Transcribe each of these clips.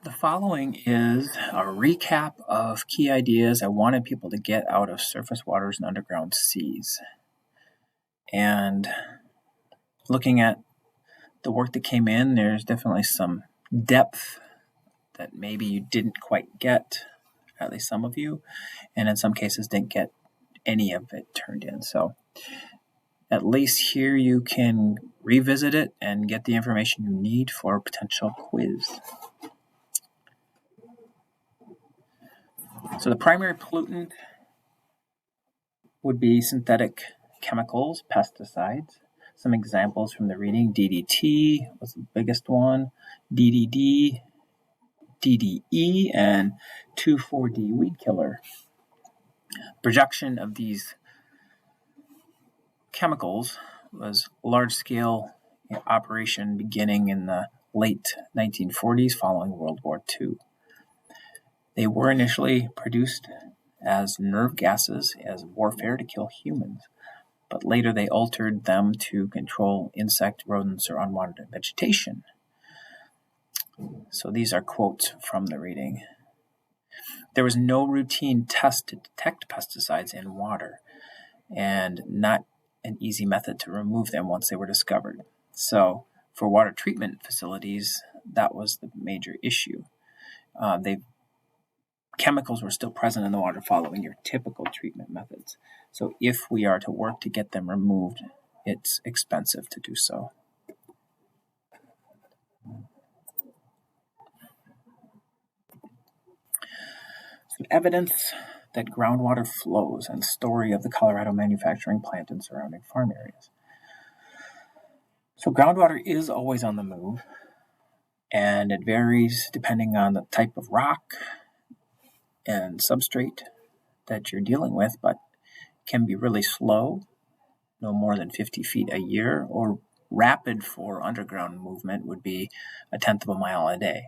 The following is a recap of key ideas I wanted people to get out of surface waters and underground seas. And looking at the work that came in, there's definitely some depth that maybe you didn't quite get, at least some of you, and in some cases didn't get any of it turned in. So at least here you can revisit it and get the information you need for a potential quiz. So the primary pollutant would be synthetic chemicals, pesticides. Some examples from the reading: DDT was the biggest one, DDD, DDE, and 2,4-D weed killer. Production of these chemicals was large-scale operation beginning in the late 1940s following World War II. They were initially produced as nerve gases as warfare to kill humans, but later they altered them to control insect, rodents, or unwanted vegetation. So these are quotes from the reading. There was no routine test to detect pesticides in water, and not an easy method to remove them once they were discovered. So for water treatment facilities, that was the major issue. Chemicals were still present in the water following your typical treatment methods. So if we are to work to get them removed, it's expensive to do so. Some evidence that groundwater flows and story of the Colorado manufacturing plant and surrounding farm areas. So groundwater is always on the move, and it varies depending on the type of rock and substrate that you're dealing with, but can be really slow, no more than 50 feet a year, or rapid for underground movement would be 1/10 of a mile a day.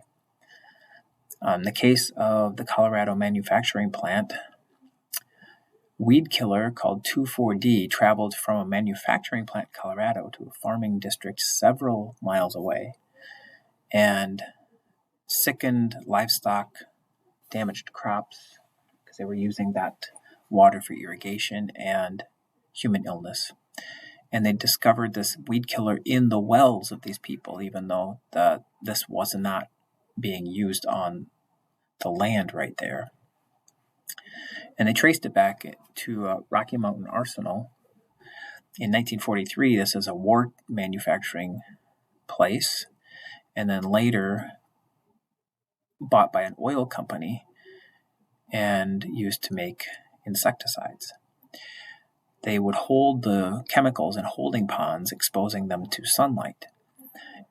In the case of the Colorado manufacturing plant, weed killer called 2,4-D traveled from a manufacturing plant in Colorado to a farming district several miles away and sickened livestock, damaged crops because they were using that water for irrigation, and human illness. And they discovered this weed killer in the wells of these people, even though this was not being used on the land right there. And they traced it back to Rocky Mountain Arsenal. In 1943, this is a wart manufacturing place, and then later bought by an oil company and used to make insecticides. They would hold the chemicals in holding ponds, exposing them to sunlight.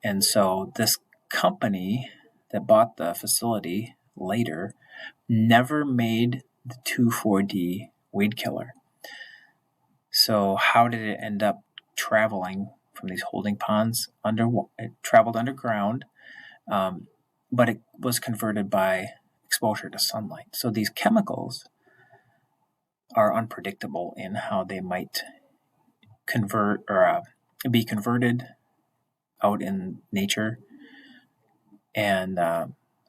And so this company that bought the facility later never made the 2,4-D weed killer. So how did it end up traveling from these holding ponds? It traveled underground, but it was converted by exposure to sunlight. So these chemicals are unpredictable in how they might convert or be converted out in nature. And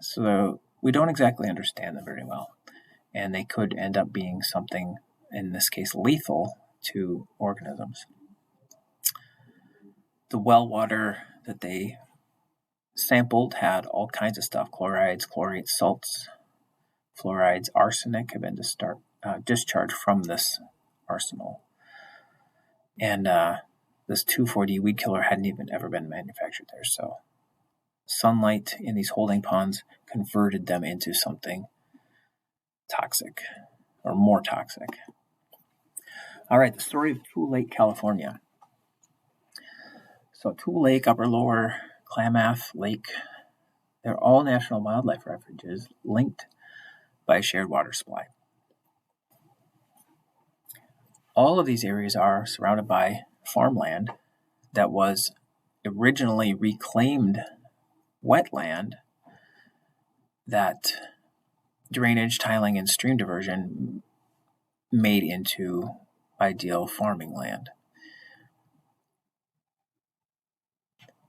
so we don't exactly understand them very well. And they could end up being something, in this case, lethal to organisms. The well water that they sampled had all kinds of stuff: chlorides, chlorates, salts, fluorides, arsenic have been discharged from this arsenal. And this 2,4-D weed killer hadn't even ever been manufactured there. So sunlight in these holding ponds converted them into something toxic, or more toxic. All right, the story of Tule Lake, California. So Tule Lake, Upper Lower Klamath Lake, they're all national wildlife refuges linked by a shared water supply. All of these areas are surrounded by farmland that was originally reclaimed wetland that drainage, tiling, and stream diversion made into ideal farming land.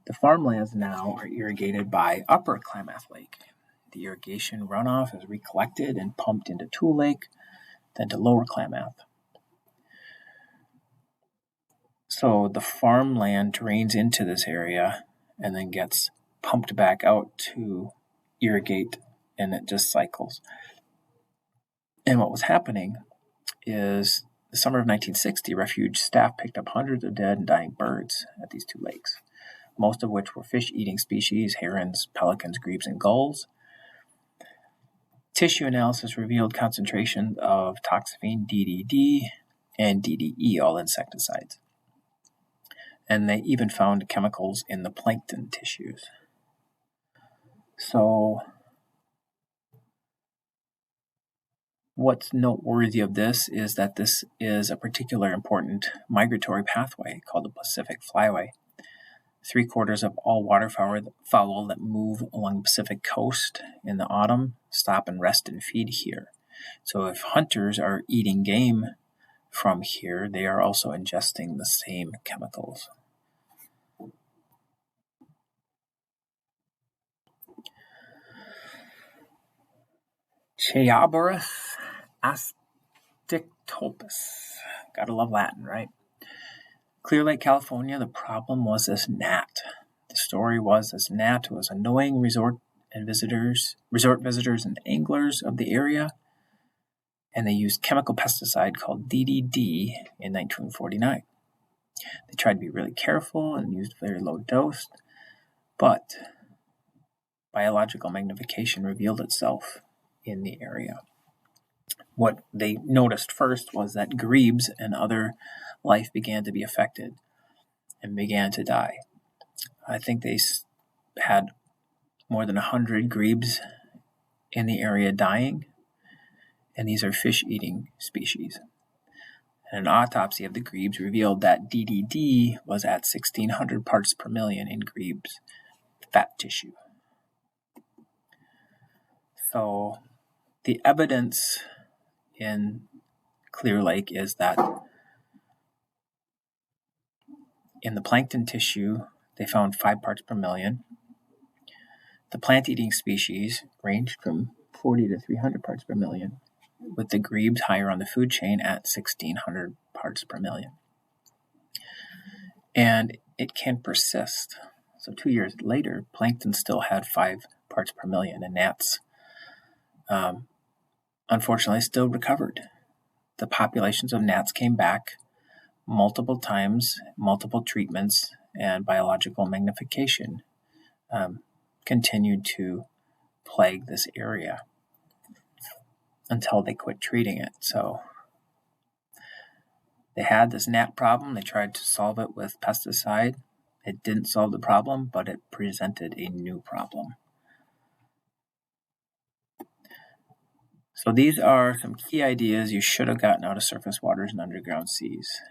The farmlands now are irrigated by Upper Klamath Lake, The irrigation runoff is recollected and pumped into Tule Lake, then to Lower Klamath. So the farmland drains into this area and then gets pumped back out to irrigate, and it just cycles. And what was happening is the summer of 1960, refuge staff picked up hundreds of dead and dying birds at these two lakes, most of which were fish-eating species, herons, pelicans, grebes, and gulls. Tissue analysis revealed concentrations of toxaphene, DDD, and DDE, all insecticides. And they even found chemicals in the plankton tissues. So what's noteworthy of this is that this is a particular important migratory pathway called the Pacific Flyway. 3/4 of all waterfowl that move along the Pacific coast in the autumn stop and rest and feed here. So if hunters are eating game from here, they are also ingesting the same chemicals. Chaeborus astictopus. Gotta love Latin, right? Clear Lake, California, the problem was this gnat. The story was this gnat was annoying resort visitors and anglers of the area, and they used chemical pesticide called DDD in 1949. They tried to be really careful and used very low dose, but biological magnification revealed itself in the area. What they noticed first was that grebes and other life began to be affected and began to die. I think they had more than 100 grebes in the area dying, and these are fish-eating species. And an autopsy of the grebes revealed that DDD was at 1,600 parts per million in grebes fat tissue. So the evidence in Clear Lake is that in the plankton tissue, they found 5 parts per million. The plant-eating species ranged from 40 to 300 parts per million, with the grebes higher on the food chain at 1,600 parts per million. And it can persist. So 2 years later, plankton still had 5 parts per million, and gnats unfortunately still recovered. The populations of gnats came back multiple times, multiple treatments, and biological magnification continued to plague this area until they quit treating it. So they had this gnat problem. They tried to solve it with pesticide. It didn't solve the problem, but it presented a new problem. So these are some key ideas you should have gotten out of surface waters and underground seas.